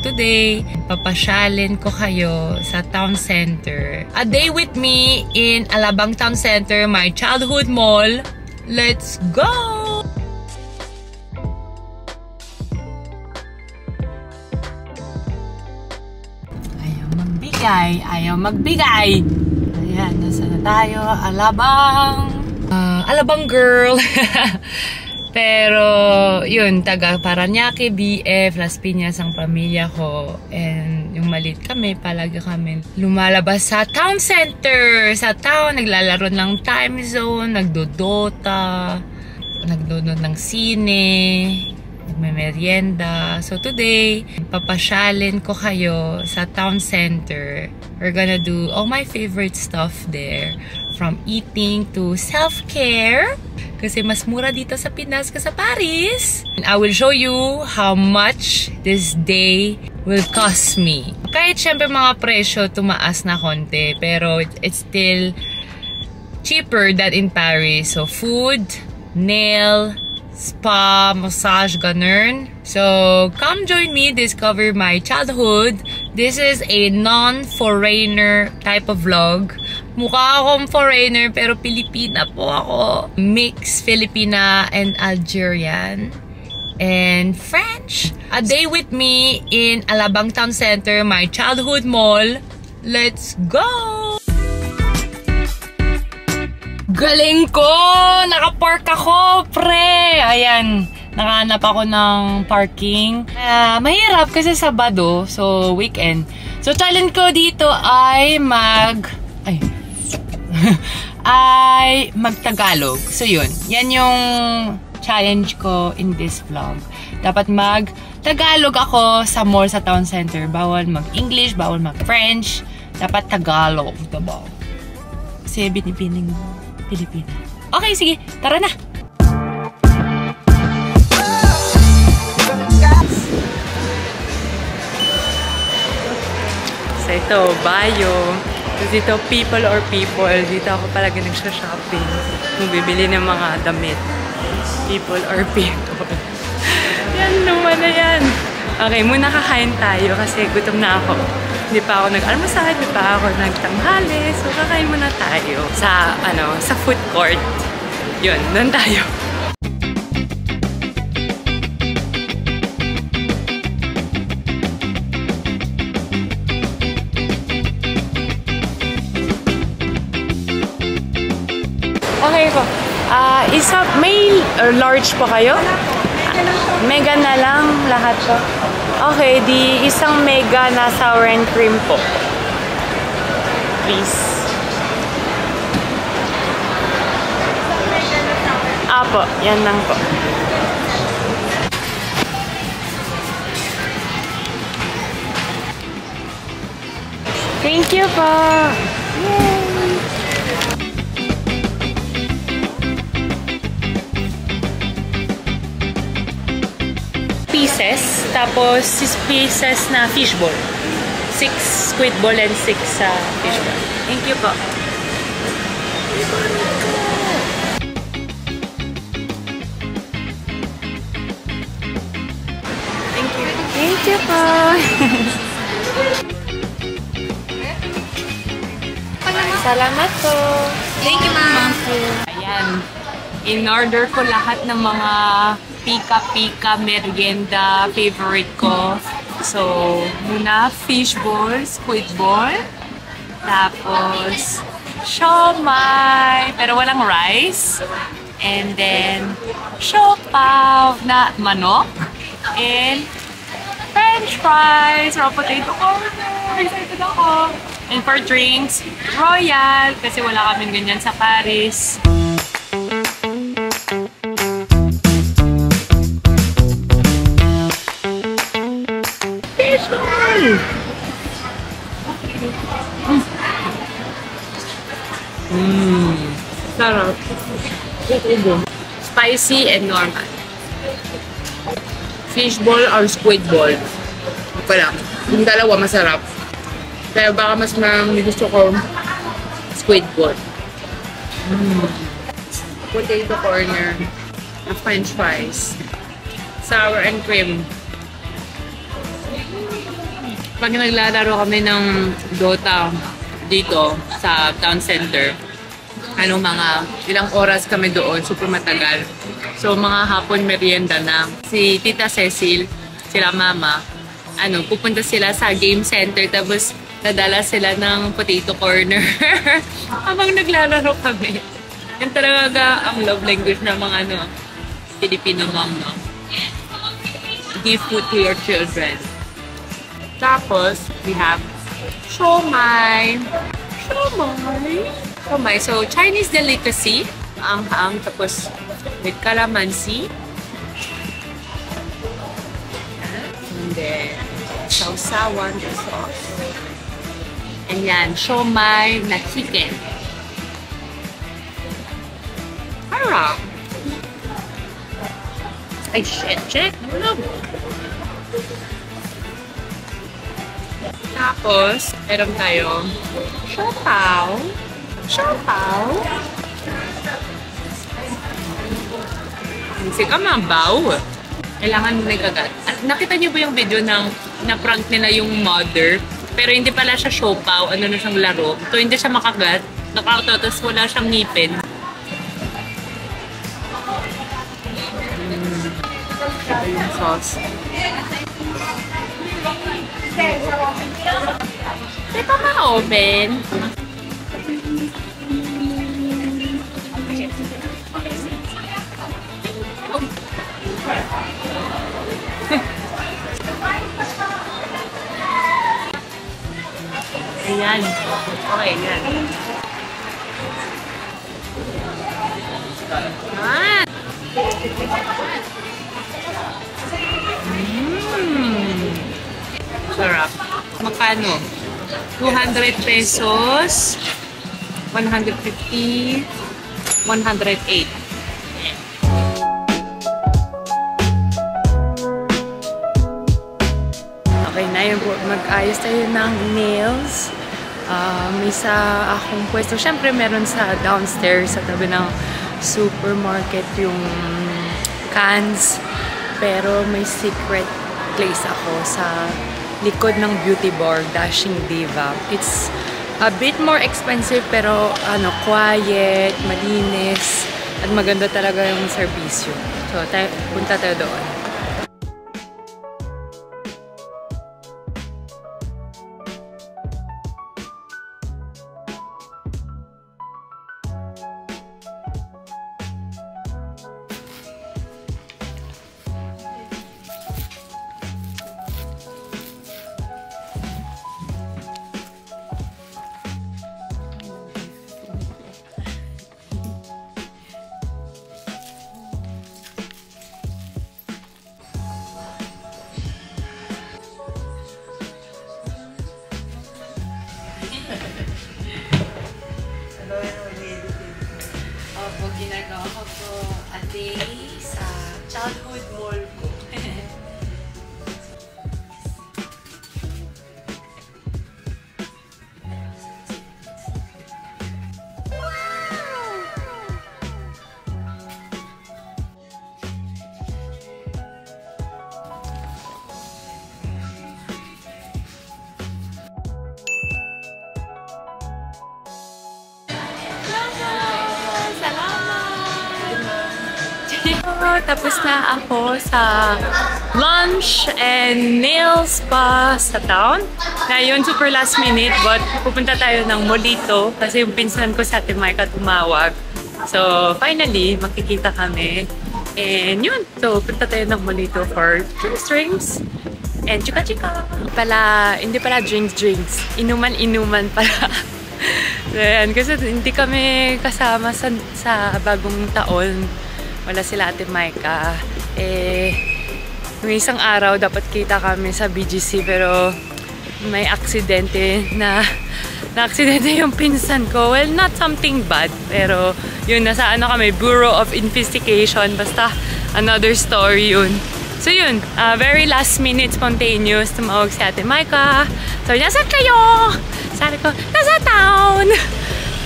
today, papasyalin ko kayo sa town center. A day with me in Alabang Town Center, my childhood mall. Let's go! Ayaw magbigay. Ayan, nasa na tayo? Alabang. Alabang girl. Pero, yun, taga Parañaque, BF, Las Piñas ang pamilya ko. And yung maliit kami, palagi kami lumalabas sa town center. Sa town, naglalaro ng time zone, nagdodota, nagdodot ng sine, nagme-merienda. So today, papasyalin ko kayo sa town center. We're gonna do all my favorite stuff there. From eating to self-care. Kasi mas mura dito sa Pinas ka sa Paris. And I will show you how much this day will cost me. Kahit syempre mga presyo tumaas na konti. Pero it's still cheaper than in Paris. So food, nail, spa, massage, ganun. So come join me, discover my childhood. This is a non-foreigner type of vlog. Mukha akong foreigner pero Pilipina po ako. Mix Filipina and Algerian and French. A day with me in Alabang Town Center, my childhood mall. Let's go! Galing ko! Nakapark ako, pre! Ayan, nakahanap ako ng parking. Mahirap kasi Sabado, so weekend. So challenge ko dito ay mag-Tagalog. So yun, yan yung challenge ko in this vlog. Dapat mag-Tagalog ako sa mall sa town center. Bawal mag-English, bawal mag-French. Dapat Tagalog, diba? Kasi binibining Pilipina. Okay, sige, tara na! So ito, Bayo. Tapos dito, people or people. Dito ako palagi nagsha-shopping. Bibili ng mga damit. People or people. Yan naman na yan. Okay, muna kakain tayo kasi gutom na ako. Hindi pa ako nag-almusal, hindi pa ako nagtanghali. So, kakain muna tayo sa food court. Yun, doon tayo. Okay po. May large po kayo? Mega na lang lahat po. Okay, di isang mega na sour and cream po. Please. Apo, yan lang po. Thank you po. Yay! Pieces, tapos 6 pieces na fishball. 6 squid ball and 6 fishball. Thank you po. Thank you. Thank you po. Salamat po. Thank you, ma'am. Ayan. In order ko lahat ng mga pika-pika, merienda, favorite ko. So, muna fishball, squid ball. Tapos, siomai, pero walang rice. And then, siopaw na manok. And French fries, raw potato corner. Excited ako. And for drinks, Royal. Kasi wala kaming ganyan sa Paris. Sarap. Spicy and normal. Fishball or squid ball. Ito lang. Yung dalawa masarap. Pero baka mas gusto ko squid ball. Potato corner. French fries. Sour and cream. pag naglalaro kami ng Dota dito sa town center, mga ilang oras kami doon, super matagal. So, mga hapon merienda na. Si Tita Cecil, sila mama, pupunta sila sa game center, tapos nadala sila ng potato corner habang naglalaro kami. Yan talaga ang love language ng mga Filipino mom, no? Give food to your children. Tapos, we have siomai. So, Chinese delicacy. Ang tapos with calamansi. And then, sausawan the sauce. And yan, siomai na chicken. Harap. Ay, shit. Tapos, meron tayong siopaw. Kasi kamabaw. Kailangan mo nagkagat. At nakita niyo ba yung video ng na-prank nila yung mother? Pero hindi pala siya siopaw. Na siyang laro. So, hindi siya makagat. Nakauto, tapos wala siyang ngipin. Yung sauce. Hindi pa ma-open. Ayan. Okay, yan. Sarap. Magkano? 200 pesos, 150, 108. Okay na yun po. Mag-ayos tayo ng nails. May isa akong pwesto. Siyempre meron sa downstairs sa tabi ng supermarket yung cans. Pero may secret place ako sa likod ng beauty bar, Dashing Diva. It's a bit more expensive pero quiet, malinis, at maganda talaga yung serbisyo. So, punta tayo doon. Ginagawa ko po a day sa childhood mall ko. Tapos na ako sa lunch and nail spa sa town. Ngayon, super last minute, but pupunta tayo ng Molito kasi yung pinsan ko sa Ate Maika tumawag. So, finally, makikita kami. And yun, so punta tayo ng Molito for drinks and chika-chika. Hindi pala drinks. Inuman pala. So, yan, kasi hindi kami kasama sa bagong taon. Wala sila Ate Maika. Yung isang araw, dapat kita kami sa BGC, pero may aksidente yung pinsan ko. Well, not something bad, pero yun, nasa kami, Bureau of Investigation. Basta, another story yun. So yun, very last minute, spontaneous, tumawag si Ate Maika. So, nasaan kayo? Sabi ko, nasa town!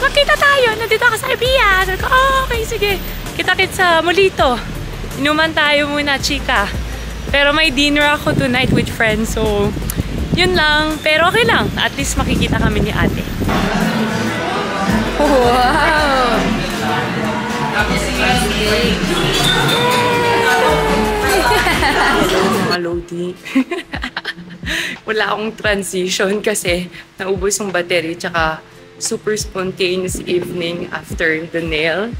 Magkita tayo, nandito ako sa Ibiya. Sabi ko, okay, sige. Kita-kit sa Molito. Inuman tayo muna, chika. Pero may dinner ako tonight with friends, so Yun lang. Pero okay lang. At least makikita kami ni ate. Wow! Mga loading. Wala akong transition kasi naubos yung battery tsaka super spontaneous evening after the nail.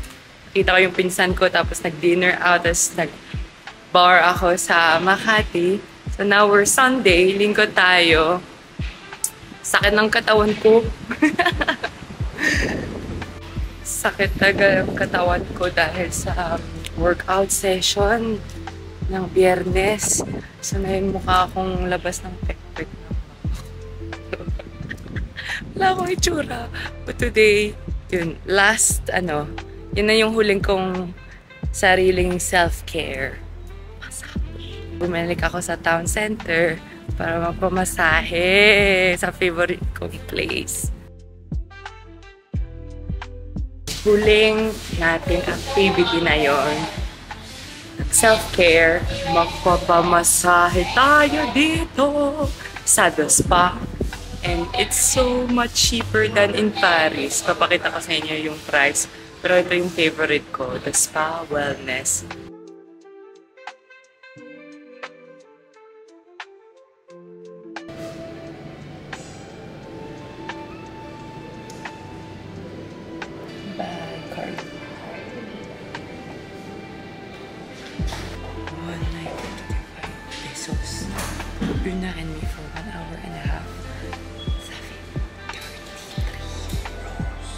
Kita ko yung pinsan ko tapos nag-dinner out tapos nag-bar ako sa Makati. So now we're Sunday, linggo tayo. Sakit ng katawan ko. Sakit talaga yung katawan ko dahil sa workout session ng Biyernes. So na yung mukha akong labas ng pek-pek. Wala akong itsura. But today, yun, yun na yung huling kong sariling self-care. Bumalik ako sa town center para magpamasahe sa favorite kong place. Huling nating activity na yon. Self-care, magpapamasahe tayo dito sa The Spa. And it's so much cheaper than in Paris. Papakita ko sa inyo yung price. Pero ito yung favorite ko, The Spa Wellness. Card. 195 pesos. Una and me for 1 hour and a half. 733 euros.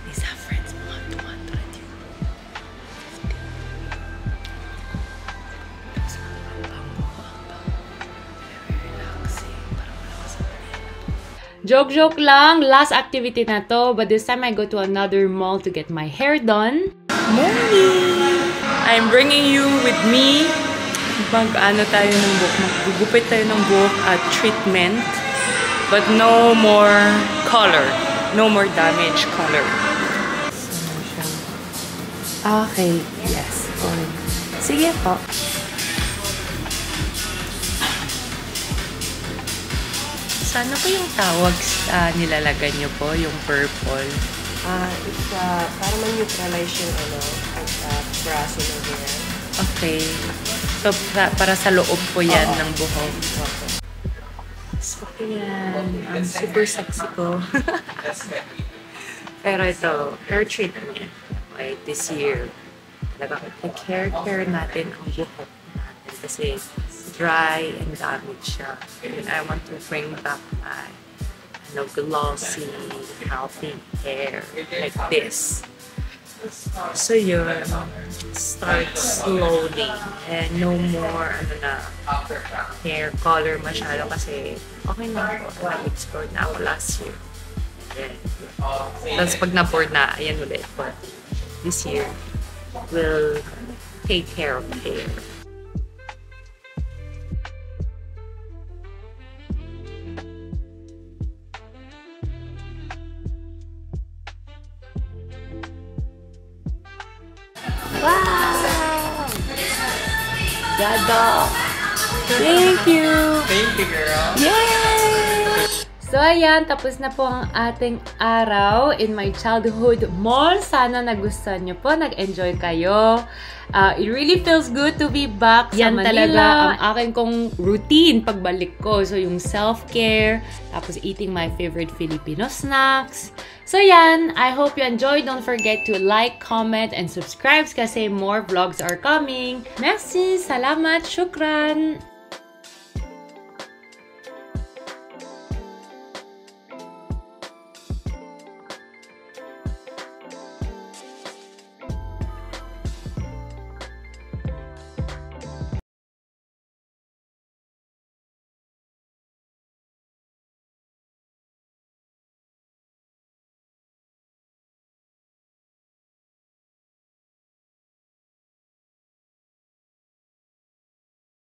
These are friends mga 200 euros. 50. Tapos ang bango. Very relaxing. Parang wala ka sa Manila. Joke lang. Last activity na to. But this time I go to another mall to get my hair done. Morning! I'm bringing you with me. Mag-ano tayo ng buhok. Magugupit tayo ng buhok at treatment. But no more color. No more damage color. Okay. Yes. Sige po. Sana po yung tawag nilalagay nyo po, yung purple. It's para ma-neutralize yung brushing of hair. Okay. So, para sa loob po yan ng buhok. So, yan. Ang super sexy ko. Pero ito, hair treatment. Okay, this year. Talagang i-care natin ang buhok natin kasi dry and damaged siya. And I want to bring back my glossy, healthy hair like this. So yun, start slowly and no more hair color masyado kasi okay na ako. Nag-explore na ako last year. Tapos pag na-board na, ayan ulit. But this year, we'll take care of hair. Wow! Gada! Thank you! Thank you, girl! Yay! So, ayan. Tapos na po ang ating araw in my childhood mall. Sana nagustuhan nyo po. Nag-enjoy kayo. It really feels good to be back sa Manila. Yan talaga ang aking kong routine pagbalik ko. So, yung self-care. Tapos, eating my favorite Filipino snacks. So, yan. I hope you enjoyed. Don't forget to like, comment, and subscribe kasi more vlogs are coming. Merci! Salamat! Shukran!